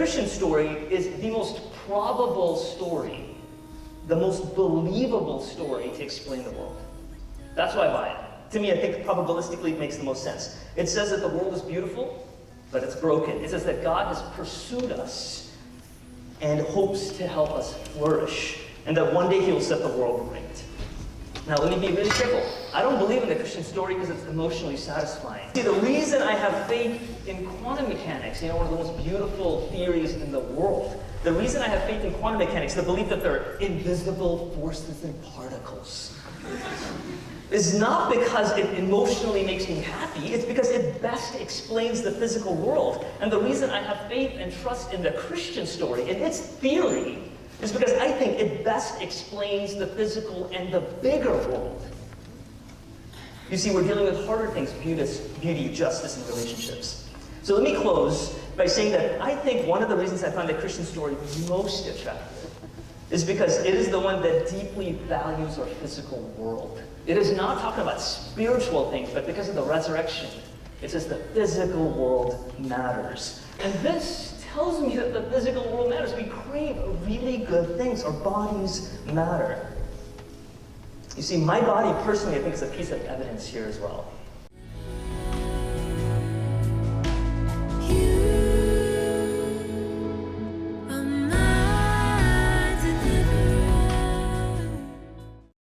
Christian story is the most probable story, the most believable story to explain the world. That's why I buy it. To me, I think probabilistically it makes the most sense. It says that the world is beautiful, but it's broken. It says that God has pursued us and hopes to help us flourish, and that one day He'll set the world right. Now, let me be really careful. I don't believe in the Christian story because it's emotionally satisfying. See, the reason I have faith in quantum mechanics, one of the most beautiful theories in the world, the reason I have faith in quantum mechanics, the belief that there are invisible forces and particles, is not because it emotionally makes me happy, it's because it best explains the physical world. And the reason I have faith and trust in the Christian story, in its theory, is because I think it best explains the physical and the bigger world. You see, we're dealing with harder things, beauty, justice, and relationships. So let me close by saying that I think one of the reasons I find the Christian story most attractive is because it is the one that deeply values our physical world. It is not talking about spiritual things, but because of the resurrection, it says the physical world matters. And this tells me that the physical world matters. We crave really good things. Our bodies matter. You see, my body personally, I think, is a piece of evidence here as well.